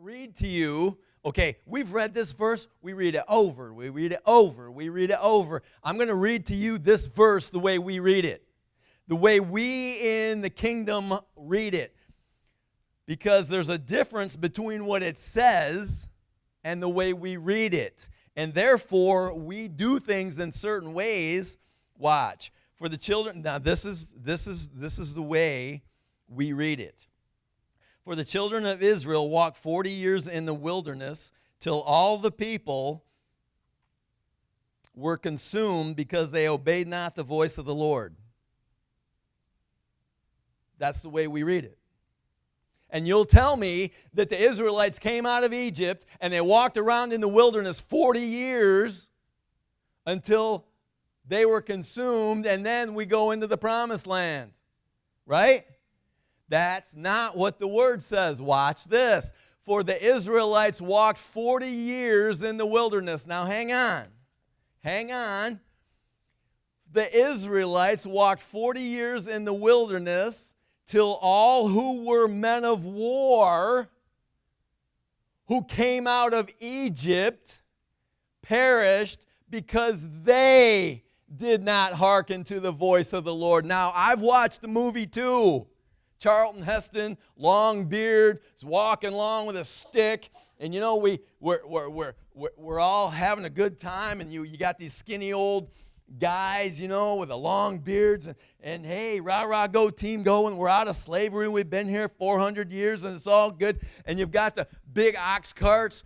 read to you, okay, we've read this verse, we read it over, we read it over, we read it over. I'm going to read to you this verse the way we read it, the way we in the kingdom read it, because there's a difference between what it says and the way we read it, and therefore we do things in certain ways. Watch. For the children, now this is the way we read it. For the children of Israel walked 40 years in the wilderness till all the people were consumed because they obeyed not the voice of the Lord. That's the way we read it. And you'll tell me that the Israelites came out of Egypt and they walked around in the wilderness 40 years until they were consumed, and then we go into the promised land. Right? That's not what the word says. Watch this. For the Israelites walked 40 years in the wilderness. Now hang on. Hang on. The Israelites walked 40 years in the wilderness till all who were men of war who came out of Egypt perished because they did not hearken to the voice of the Lord. Now, I've watched the movie too. Charlton Heston, long beard, is walking along with a stick, and you know we're all having a good time, and you got these skinny old guys, you know, with the long beards, and hey, rah rah, go team, go, and we're out of slavery. We've been here 400 years, and it's all good. And you've got the big ox carts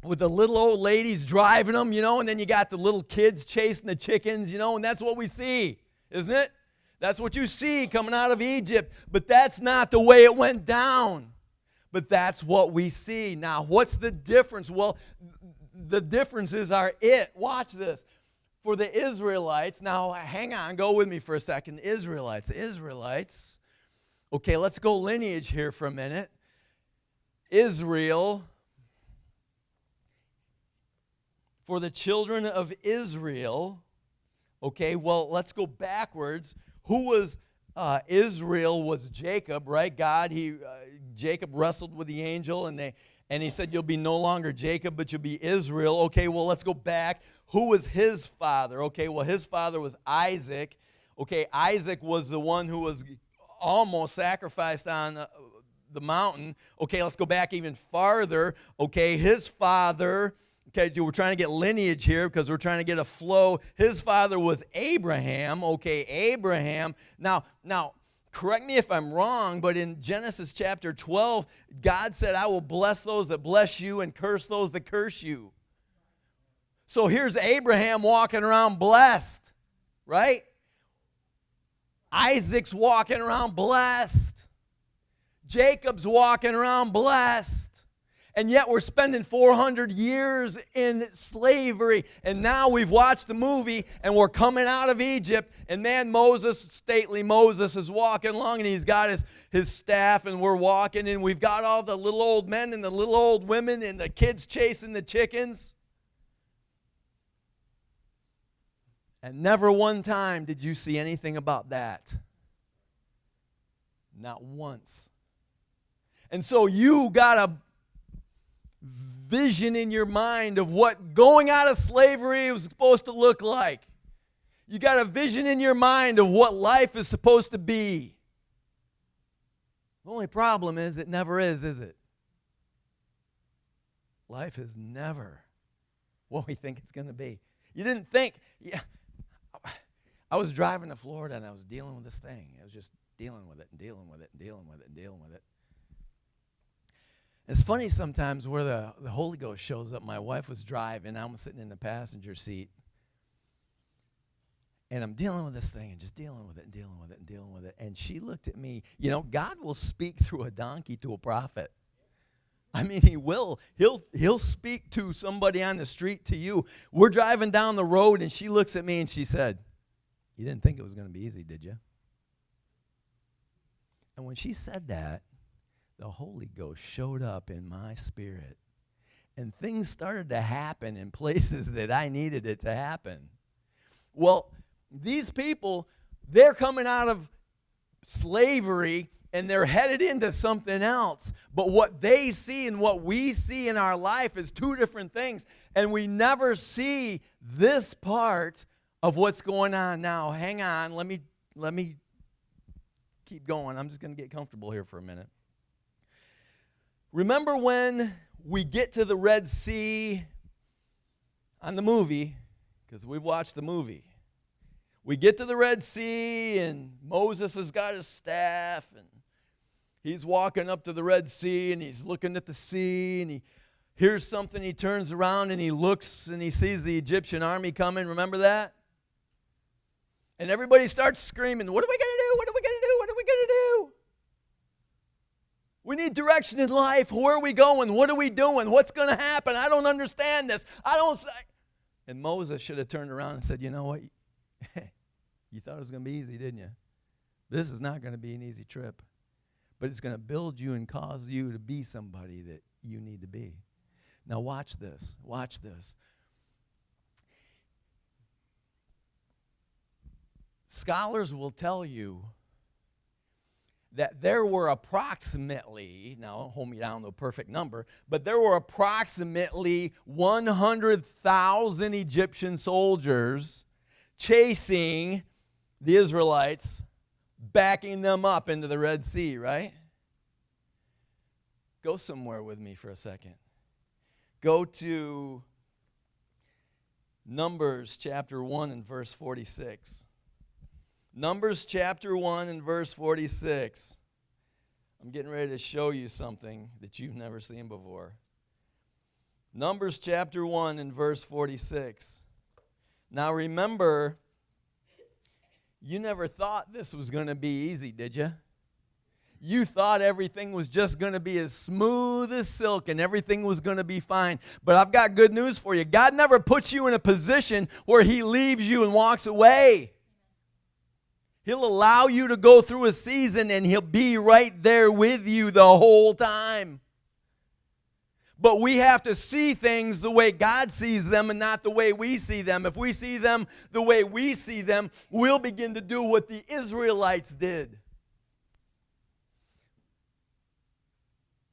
with the little old ladies driving them, you know, and then you got the little kids chasing the chickens, you know, and that's what we see, isn't it? That's what you see coming out of Egypt, but that's not the way it went down. But that's what we see. Now, what's the difference? Well, the differences are it. Watch this. For the Israelites, now hang on, go with me for a second. Israelites. Okay, let's go lineage here for a minute. Israel. For the children of Israel, okay, well, let's go backwards. Who was Israel? Was Jacob, right? Jacob wrestled with the angel, and he said, you'll be no longer Jacob, but you'll be Israel. Okay, well, let's go back. Who was his father? Okay, well, his father was Isaac. Okay, Isaac was the one who was almost sacrificed on the mountain. Okay, let's go back even farther. Okay, his father... Okay, we're trying to get lineage here because we're trying to get a flow. His father was Abraham. Okay, Abraham. Now, correct me if I'm wrong, but in Genesis chapter 12, God said, I will bless those that bless you and curse those that curse you. So here's Abraham walking around blessed, right? Isaac's walking around blessed. Jacob's walking around blessed. And yet we're spending 400 years in slavery. And now we've watched the movie and we're coming out of Egypt. And man, stately Moses is walking along and he's got his staff and we're walking. And we've got all the little old men and the little old women and the kids chasing the chickens. And never one time did you see anything about that. Not once. And so you got a vision in your mind of what going out of slavery was supposed to look like. You got a vision in your mind of what life is supposed to be. The only problem is it never is it? Life is never what we think it's going to be. You didn't think, I was driving to Florida and I was dealing with this thing. I was just dealing with it and dealing with it and dealing with it and dealing with it. It's funny sometimes where the Holy Ghost shows up. My wife was driving. I'm sitting in the passenger seat. And I'm dealing with this thing and just dealing with it and dealing with it and dealing with it. And she looked at me. You know, God will speak through a donkey to a prophet. I mean, he will. He'll speak to somebody on the street to you. We're driving down the road and she looks at me and she said, you didn't think it was going to be easy, did you? And when she said that, the Holy Ghost showed up in my spirit. And things started to happen in places that I needed it to happen. Well, these people, they're coming out of slavery, And they're headed into something else. But what they see and what we see in our life is two different things. And we never see this part of what's going on now. Hang on, let me keep going. I'm just going to get comfortable here for a minute. Remember when we get to the Red Sea on the movie, because we've watched the movie. We get to the Red Sea, and Moses has got his staff, and he's walking up to the Red Sea, and he's looking at the sea, and he hears something. He turns around, and he looks, and he sees the Egyptian army coming. Remember that? And everybody starts screaming, what are we going to do? What are we going to do? What are we going to do? We need direction in life. Where are we going? What are we doing? What's going to happen? I don't understand this. And Moses should have turned around and said, you know what? You thought it was going to be easy, didn't you? This is not going to be an easy trip. But it's going to build you and cause you to be somebody that you need to be. Now watch this. Watch this. Scholars will tell you that there were approximately, now hold me down to a perfect number, but there were approximately 100,000 Egyptian soldiers chasing the Israelites, backing them up into the Red Sea, right? Go somewhere with me for a second. Go to Numbers chapter 1 and verse 46. Numbers chapter 1 and verse 46. I'm getting ready to show you something that you've never seen before. Numbers chapter 1 and verse 46. Now remember, you never thought this was going to be easy, did you? You thought everything was just going to be as smooth as silk and everything was going to be fine. But I've got good news for you. God never puts you in a position where He leaves you and walks away. He'll allow you to go through a season and He'll be right there with you the whole time. But we have to see things the way God sees them and not the way we see them. If we see them the way we see them, we'll begin to do what the Israelites did.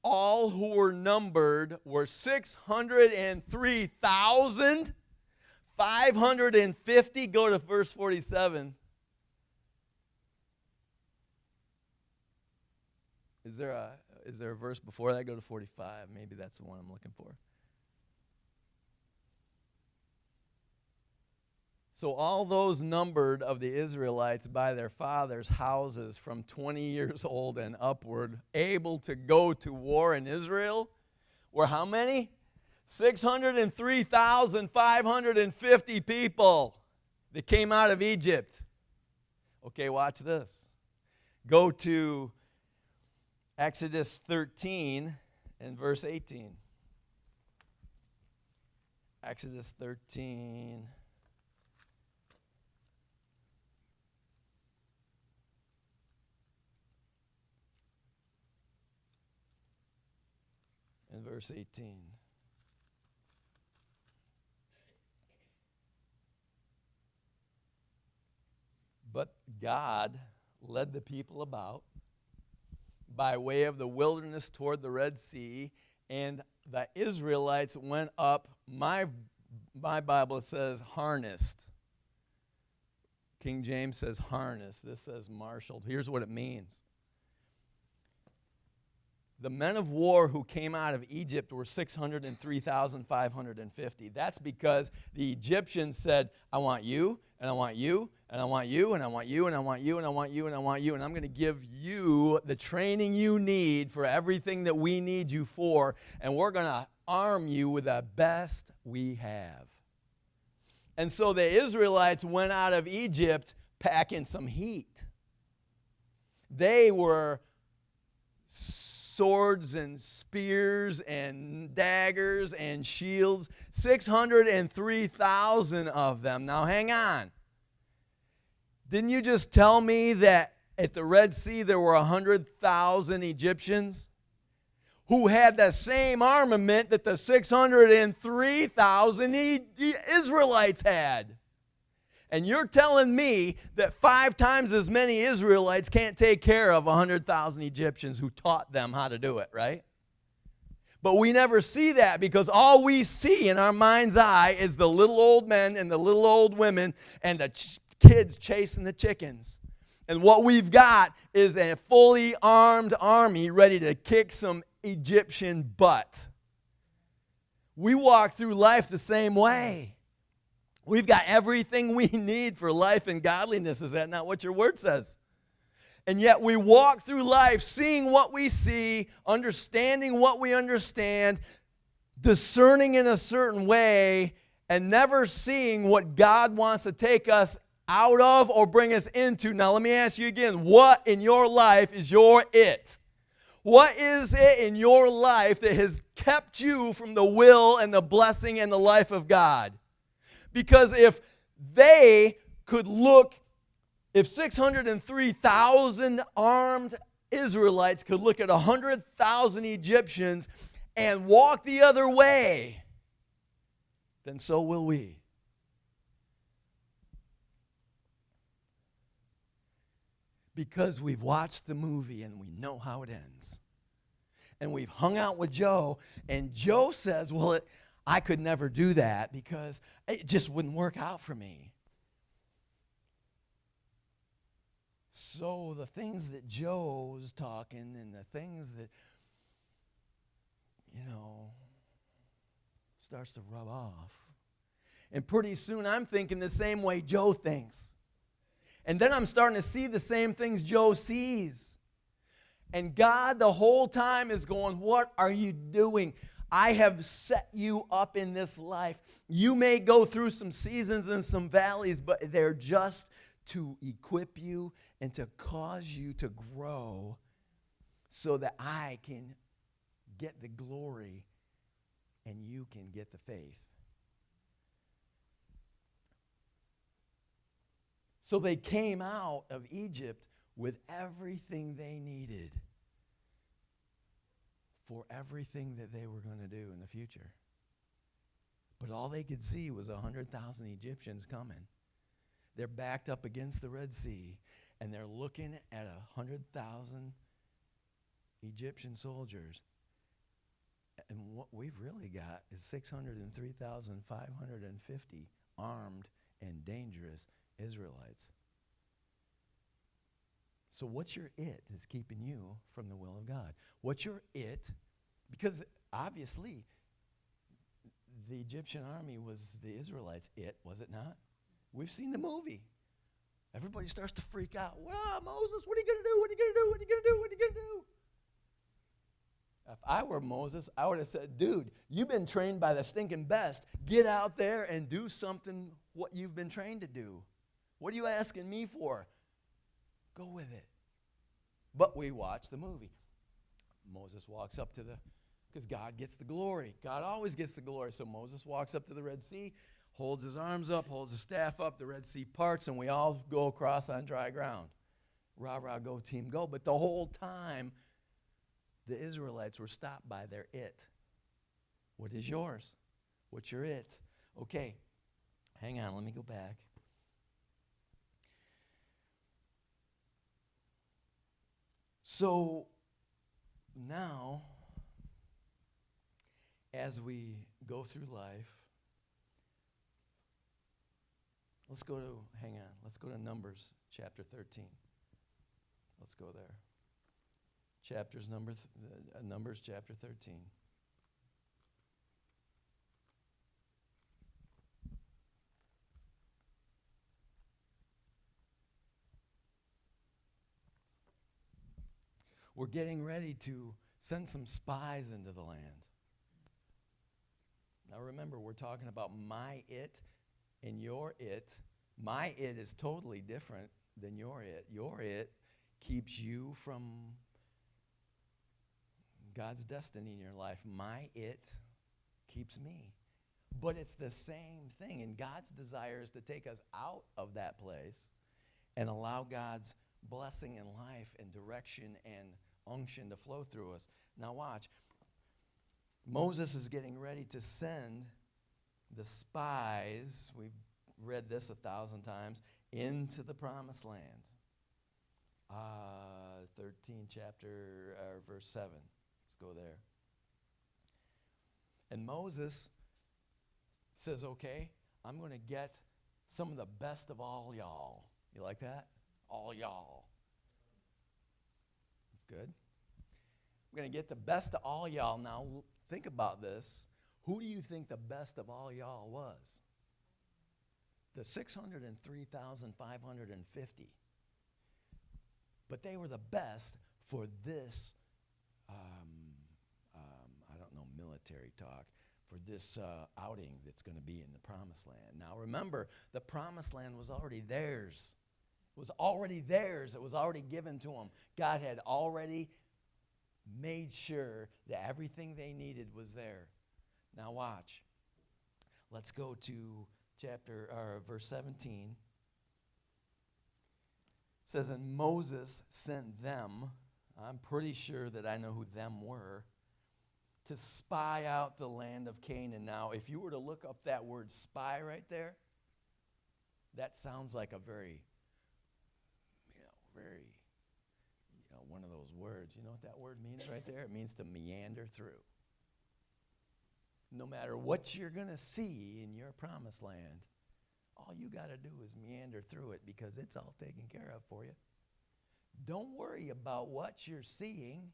All who were numbered were 603,550. Go to verse 47. Is there a verse before that? Go to 45. Maybe that's the one I'm looking for. So all those numbered of the Israelites by their fathers' houses from 20 years old and upward, able to go to war in Israel, were how many? 603,550 people that came out of Egypt. Okay, watch this. Go to Exodus 13 and verse 18. Exodus 13. And verse 18. But God led the people about by way of the wilderness toward the Red Sea, and the Israelites went up. My Bible says harnessed. King James says harnessed. This says marshaled. Here's what it means. The men of war who came out of Egypt were 603,550. That's because the Egyptians said, I want you, and I want you, and I want you, and I want you, and I want you, and I want you, and I want you, and I'm going to give you the training you need for everything that we need you for, and we're going to arm you with the best we have. And so the Israelites went out of Egypt packing some heat. They were swords and spears and daggers and shields, 603,000 of them. Now hang on. Didn't you just tell me that at the Red Sea there were 100,000 Egyptians who had the same armament that the 603,000 Israelites had? And you're telling me that 5 times as many Israelites can't take care of 100,000 Egyptians who taught them how to do it, right? But we never see that because all we see in our mind's eye is the little old men and the little old women and the kids chasing the chickens. And what we've got is a fully armed army ready to kick some Egyptian butt. We walk through life the same way. We've got everything we need for life and godliness. Is that not what your word says? And yet we walk through life seeing what we see, understanding what we understand, discerning in a certain way, and never seeing what God wants to take us out of or bring us into. Now let me ask you again, what in your life is your it? What is it in your life that has kept you from the will and the blessing and the life of God? Because if they could look, if 603,000 armed Israelites could look at 100,000 Egyptians and walk the other way, then so will we. Because we've watched the movie and we know how it ends. And we've hung out with Joe, and Joe says, well, I could never do that because it just wouldn't work out for me. So the things that Joe's talking and the things that, starts to rub off. And pretty soon I'm thinking the same way Joe thinks. And then I'm starting to see the same things Joe sees. And God the whole time is going, what are you doing? I have set you up in this life. You may go through some seasons and some valleys, but they're just to equip you and to cause you to grow so that I can get the glory and you can get the faith. So they came out of Egypt with everything they needed for everything that they were going to do in the future. But all they could see was 100,000 Egyptians coming. They're backed up against the Red Sea, and they're looking at 100,000 Egyptian soldiers. And what we've really got is 603,550 armed and dangerous Israelites. So what's your it that's keeping you from the will of God? What's your it? Because obviously, the Egyptian army was the Israelites' it, was it not? We've seen the movie. Everybody starts to freak out. Well, Moses, what are you going to do? What are you going to do? What are you going to do? What are you going to do? If I were Moses, I would have said, dude, you've been trained by the stinking best. Get out there and do something what you've been trained to do. What are you asking me for? Go with it. But we watch the movie. Moses walks up to because God gets the glory. God always gets the glory. So Moses walks up to the Red Sea, holds his arms up, holds his staff up, the Red Sea parts, and we all go across on dry ground. Rah, rah, go, team, go. But the whole time, the Israelites were stopped by their it. What is yours? What's your it? Okay, hang on, let me go back. So now, as we go through life, let's go to Numbers chapter 13. Let's go there. Numbers chapter 13. We're getting ready to send some spies into the land. Now remember, we're talking about my it and your it. My it is totally different than your it. Your it keeps you from God's destiny in your life. My it keeps me. But it's the same thing. And God's desire is to take us out of that place and allow God's blessing in life and direction and unction to flow through us. Now watch. Moses is getting ready to send the spies. We've read this 1,000 times. Into the promised land. 13 chapter, verse 7. Let's go there. And Moses says, okay, I'm going to get some of the best of all y'all. You like that? All y'all. Good. I'm going to get the best of all y'all. Now, think about this. Who do you think the best of all y'all was? The 603,550. But they were the best for this, I don't know, military talk, for this outing that's going to be in the Promised Land. Now remember, the Promised Land was already theirs. It was already theirs. It was already given to them. God had already made sure that everything they needed was there. Now watch. Let's go to verse 17. It says, and Moses sent them, I'm pretty sure that I know who them were, to spy out the land of Canaan. Now, if you were to look up that word spy right there, that sounds like a very, one of those words. You know what that word means right there? It means to meander through. No matter what you're going to see in your promised land, all you got to do is meander through it because it's all taken care of for you. Don't worry about what you're seeing.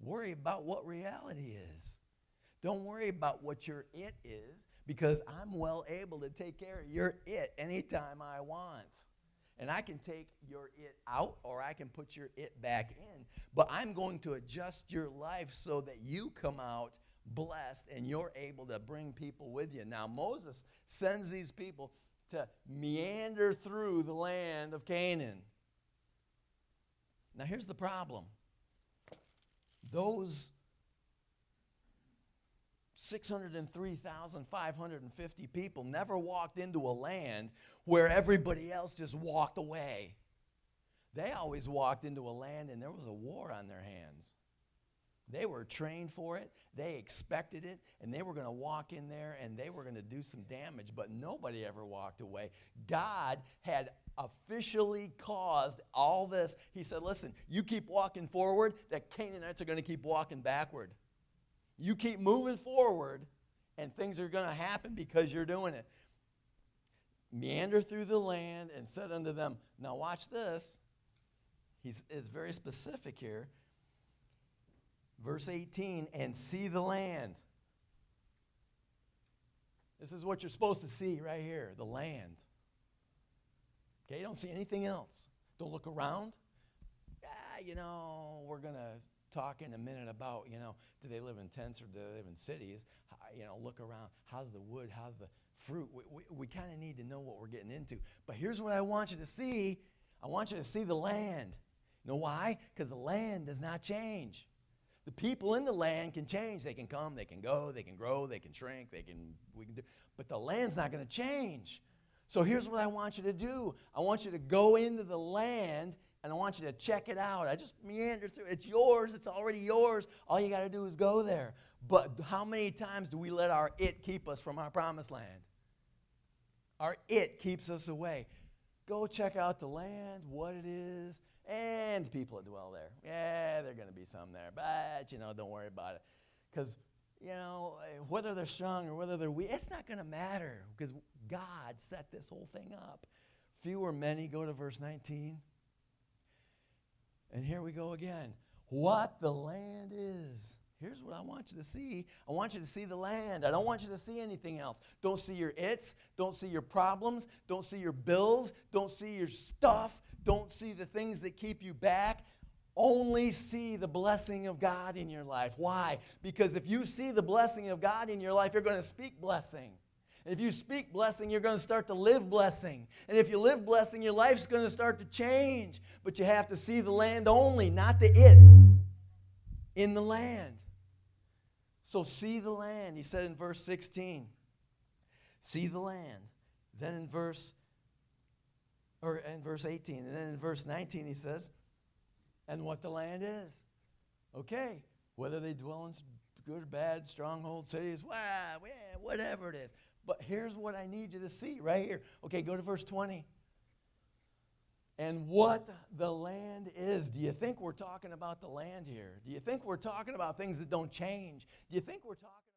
Worry about what reality is. Don't worry about what your it is because I'm well able to take care of your it anytime I want. And I can take your it out or I can put your it back in. But I'm going to adjust your life so that you come out blessed and you're able to bring people with you. Now Moses sends these people to meander through the land of Canaan. Now here's the problem. Those 603,550 people never walked into a land where everybody else just walked away. They always walked into a land and there was a war on their hands. They were trained for it, they expected it, and they were going to walk in there and they were going to do some damage, but nobody ever walked away. God had officially caused all this. He said, listen, you keep walking forward, the Canaanites are going to keep walking backward. You keep moving forward, and things are going to happen because you're doing it. Meander through the land and said unto them, now watch this. It's very specific here. Verse 18, and see the land. This is what you're supposed to see right here, the land. Okay, don't see anything else. Don't look around. We're going to talk in a minute about, do they live in tents or do they live in cities? Look around. How's the wood? How's the fruit? We kind of need to know what we're getting into. But here's what I want you to see. I want you to see the land. You know why? Because the land does not change. The people in the land can change. They can come, they can go, they can grow, they can shrink, we can do. But the land's not going to change. So here's what I want you to do. I want you to go into the land and I want you to check it out. I just meander through. It's yours. It's already yours. All you got to do is go there. But how many times do we let our it keep us from our promised land? Our it keeps us away. Go check out the land, what it is, and the people that dwell there. Yeah, there are going to be some there, but, don't worry about it. Because, whether they're strong or whether they're weak, it's not going to matter because God set this whole thing up. Few or many, go to verse 19. And here we go again. What the land is. Here's what I want you to see. I want you to see the land. I don't want you to see anything else. Don't see your its. Don't see your problems. Don't see your bills. Don't see your stuff. Don't see the things that keep you back. Only see the blessing of God in your life. Why? Because if you see the blessing of God in your life, you're going to speak blessing. And if you speak blessing, you're going to start to live blessing. And if you live blessing, your life's going to start to change. But you have to see the land only, not the it in the land. So see the land. He said in verse 16, see the land. Then in verse 18, and then in verse 19 he says, and what the land is. Okay, whether they dwell in good or bad stronghold cities, whatever it is. But here's what I need you to see right here. Okay, go to verse 20. And what the land is. Do you think we're talking about the land here? Do you think we're talking about things that don't change? Do you think we're talking